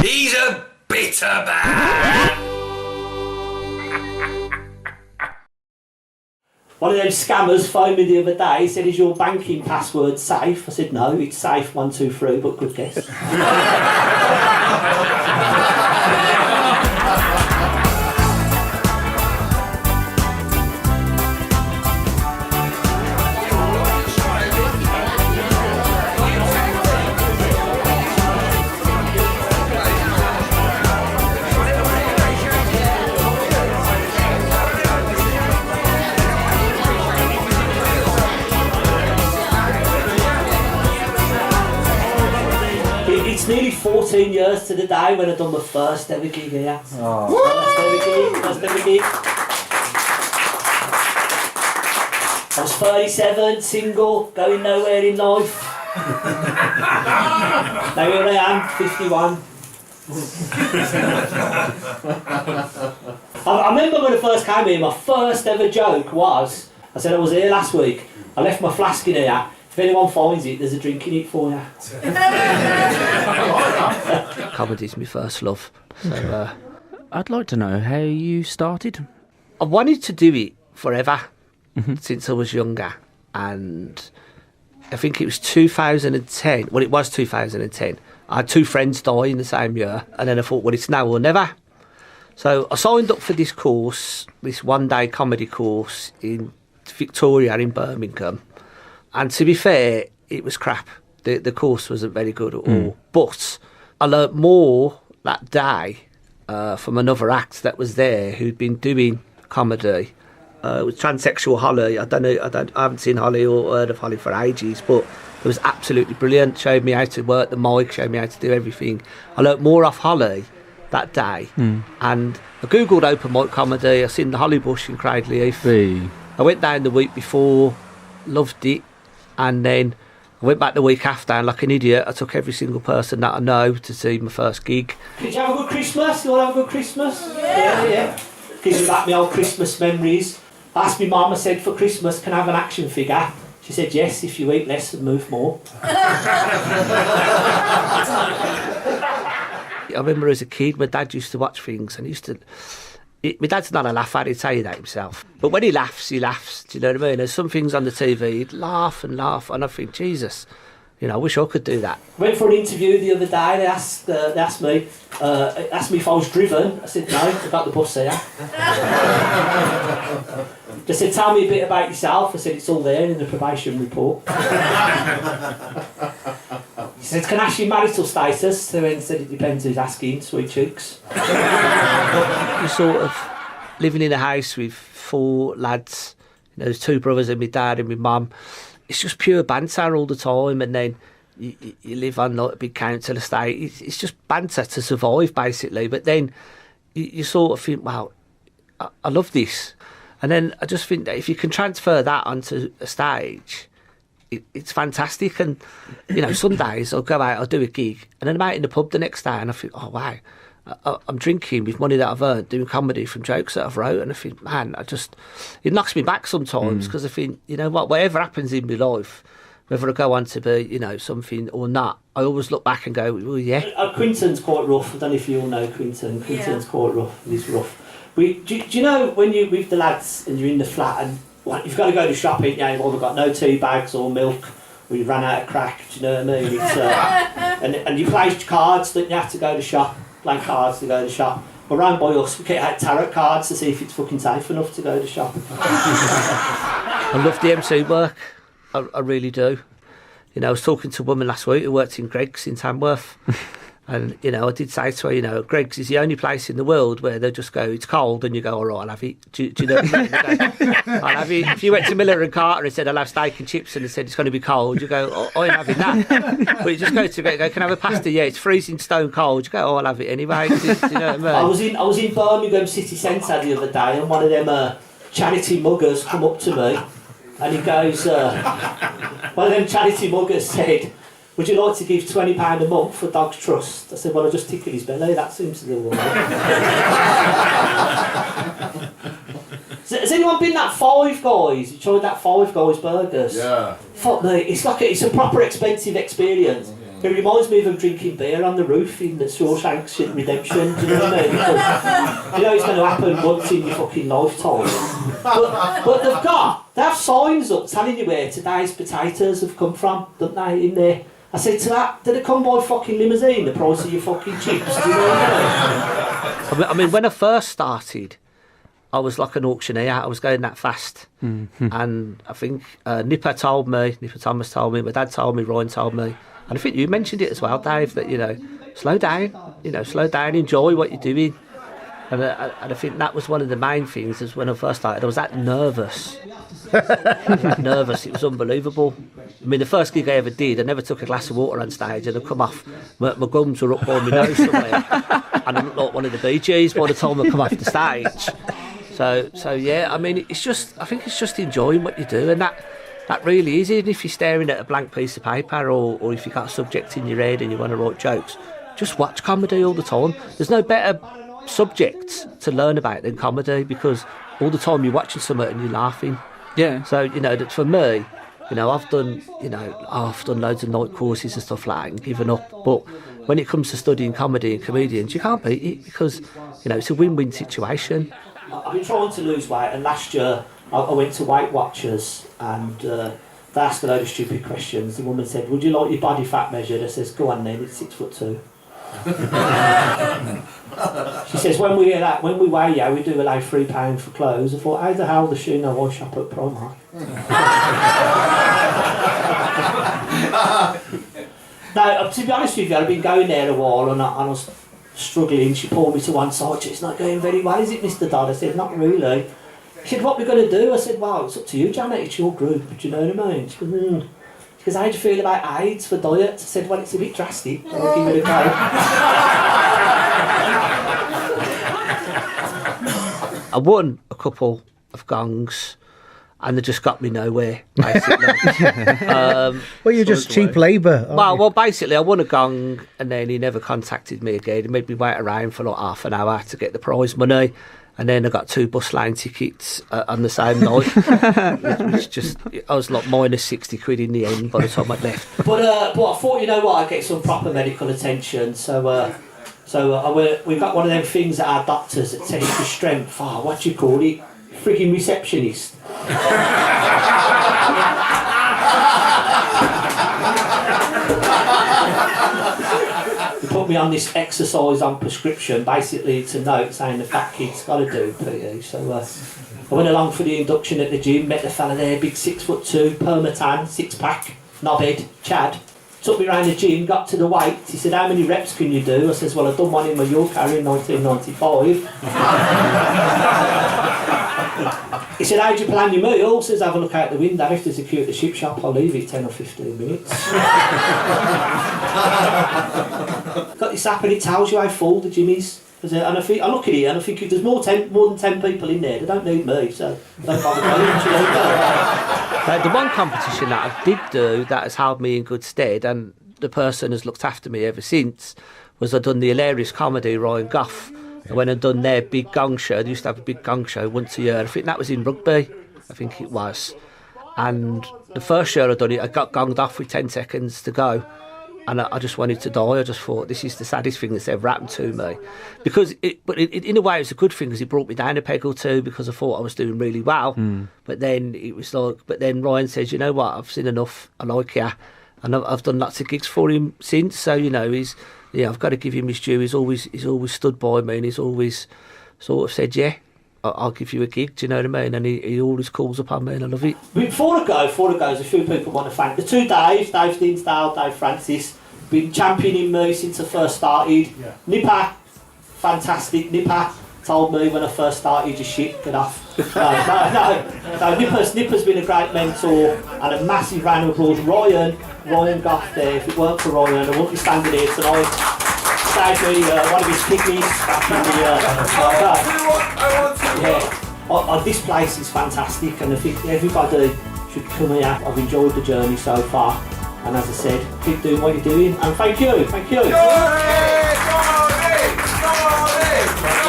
He's a bitter man. One of them scammers phoned me the other day, said, is your banking password safe? I said, no, it's safe 1, 2, 3, but good guess. It's nearly 14 years to the day when I done my first ever gig here. First ever gig. I was 37, single, going nowhere in life. Now here I am, 51. I remember when I first came here, my first ever joke was, I said I was here last week, I left my flask in here. If anyone finds it, there's a drink in it for you. Comedy's my first love. So I'd like to know how you started. I wanted to do it forever, since I was younger. And I think it was 2010. Well, it was 2010. I had 2 friends die in the same year. And then I thought, well, it's now or never. So I signed up for this course, this one-day comedy course in Victoria in Birmingham. And to be fair, it was crap. The course wasn't very good at all. But I learnt more that day from another act that was there who'd been doing comedy. It was transsexual Holly. I haven't seen Holly or heard of Holly for ages, but it was absolutely brilliant. Showed me how to work the mic, showed me how to do everything. I learnt more off Holly that day. And I googled open mic comedy. I seen the Hollybush in Cradley, Heath. I went down the week before, loved it. And then I went back the week after, and like an idiot, I took every single person that I know to see my first gig. Did you have a good Christmas? You all have a good Christmas? Yeah. Gives me back my old Christmas memories. I asked my mum, I said, for Christmas, can I have an action figure? She said, yes, if you eat less and move more. I remember as a kid, my dad used to watch things, and my dad's not a laugher, he'd tell you that himself. But when he laughs, do you know what I mean? There's some things on the TV, he'd laugh, and I think, Jesus, I wish I could do that. I went for an interview the other day, they asked me if I was driven. I said, no, I got the bus here. They said, tell me a bit about yourself. I said, it's all there in the probation report. He said, can I ask you marital status? So he said, it depends who's asking, sweet cheeks. You're sort of living in a house with 4 lads, there's 2 brothers and my dad and my mum. It's just pure banter all the time, and then you live on like a big council estate. It's just banter to survive, basically. But then you sort of think, wow, I love this. And then I just think that if you can transfer that onto a stage, it's fantastic. And, some days I'll go out, I'll do a gig, and then I'm out in the pub the next day, and I think, oh, wow, I'm drinking with money that I've earned, doing comedy from jokes that I've wrote, and I think, man, it knocks me back sometimes, because I think, whatever happens in my life, whether I go on to be, something or not, I always look back and go, well, yeah. Quinton's quite rough. I don't know if you all know Quinton. Quinton's quite rough. He's rough. Do you know when you're with the lads and you're in the flat and you've got to go to shopping, you've either got no tea bags or milk, or you ran out of crack, do you know what I mean? It's, and you play cards, don't you have to go to shop, play cards to go to shop. But round by us, we get out tarot cards to see if it's fucking safe enough to go to shop. I love the MC work, I really do. I was talking to a woman last week who worked in Greggs in Tamworth. And, I did say to her, Greggs is the only place in the world where they just go, it's cold, and you go, all right, I'll have it. Do you know what I mean? I'll have it. If you went to Miller and Carter and said, I'll have steak and chips, and they said, it's going to be cold, you go, oh, I'm having that. But you just go to go, can I have a pasta? Yeah, it's freezing stone cold. You go, oh, I'll have it anyway. Do you know what I mean? I was in Birmingham city centre the other day, and one of them charity muggers come up to me, and he goes, one of them charity muggers said, would you like to give £20 a month for Dog's Trust? I said, well, I'll just tickle his belly, that seems to do all right. Has anyone been that Five Guys? You tried that Five Guys burgers? Yeah. Fuck me, it's a proper expensive experience. It reminds me of him drinking beer on the roof in the Shawshank Redemption, do you know what I mean? Because, you know it's going to happen once in your fucking lifetime. But they have signs up telling you where today's potatoes have come from, don't they, in there? I said to that, did it come by fucking limousine, the price of your fucking chips, do you know what I mean? I mean, when I first started, I was like an auctioneer. I was going that fast. And I think Nipper Thomas told me, my dad told me, Ryan told me, and I think you mentioned it as well, Dave, that, slow down, enjoy what you're doing. And I think that was one of the main things, is when I first started, I was that nervous. It was unbelievable. I mean, the first gig I ever did, I never took a glass of water on stage, and I'd come off, my gums were up by my nose somewhere, and I looked like one of the Bee Gees by the time I come off the stage. So yeah, I mean, I think it's just enjoying what you do, and that really is, even if you're staring at a blank piece of paper, or if you've got a subject in your head and you want to write jokes, just watch comedy all the time. There's no better subject to learn about than comedy, because all the time you're watching something and you're laughing. Yeah. So, that for me, I've done loads of night courses and stuff like that and given up. But when it comes to studying comedy and comedians, you can't beat it, because, it's a win-win situation. I've been trying to lose weight, and last year I went to Weight Watchers, and they asked a load of stupid questions. The woman said, would you like your body fat measured? I says, go on then, it's 6'2". She says, when we weigh you, we do allow £3 for clothes. I thought, how the hell does she know I shop at Primark? Now, to be honest with you, I've been going there a while, and I was struggling. She pulled me to one side. It's not going very well, is it, Mr. Dodd? I said, not really. She said, what are we going to do? I said, well, it's up to you, Janet, it's your group, do you know what I mean? She goes, She goes, how do you feel about AIDS for diet? I said, well, it's a bit drastic, but I'll give it a go. I won a couple of gongs, and they just got me nowhere, basically. Well, you're just cheap labour. Well, basically, I won a gong, and then he never contacted me again. He made me wait around for like half an hour to get the prize money, and then I got 2 bus lane tickets on the same night. I was like minus 60 quid in the end by the time I'd left. But I thought, you know what, I'd get some proper medical attention. So we got one of them things that our doctors that test your strength. Oh, what do you call it? Frigging receptionist. They put me on this exercise on prescription. Basically, it's a note saying the fat kid's got to do PE. So I went along for the induction at the gym, met the fella there, big 6'2", permatan, 6-pack, knobhead, Chad. Took me around the gym, got to the weight. He said, how many reps can you do? I says, well, I've done one in Mallorca in 1995. He said, how do you plan your meal? Says, have a look out the window. If there's a queue at the ship shop, I'll leave it 10 or 15 minutes. Got this app and it tells you how full the gym is. And I look at it and I think if there's more than 10 people in there, they don't need me, so don't bother going. The one competition that I did do that has held me in good stead, and the person has looked after me ever since, was I done the hilarious comedy Ryan Gough. And when I'd done their big gong show, they used to have a big gong show once a year. I think that was in Rugby, I think it was. And the first year I'd done it, I got gonged off with 10 seconds to go. And I just wanted to die. I just thought, this is the saddest thing that's ever happened to me. Because, in a way, it was a good thing, because it brought me down a peg or two, because I thought I was doing really well. But then it was like, Ryan says, you know what, I've seen enough, I like you. And I've done lots of gigs for him since, so, I've got to give him his due. He's always stood by me, and he's always sort of said, yeah, I'll give you a gig, do you know what I mean? And he always calls upon me, and I love it. Before I go, there's a few people want to thank. The two Daves, Dave Dinsdale, Dave Francis, been championing me since I first started. Yeah. Nipper, fantastic. Nipper told me when I first started, you shit, get off. No, Nipper's been a great mentor, and a massive round of applause. Ryan Gough there. If it weren't for Ryan, I wouldn't be standing here tonight. Saved me one of his kidneys back in the this place is fantastic, and I think everybody should come here. I've enjoyed the journey so far, and as I said, keep doing what you're doing, and thank you. Come on, come on,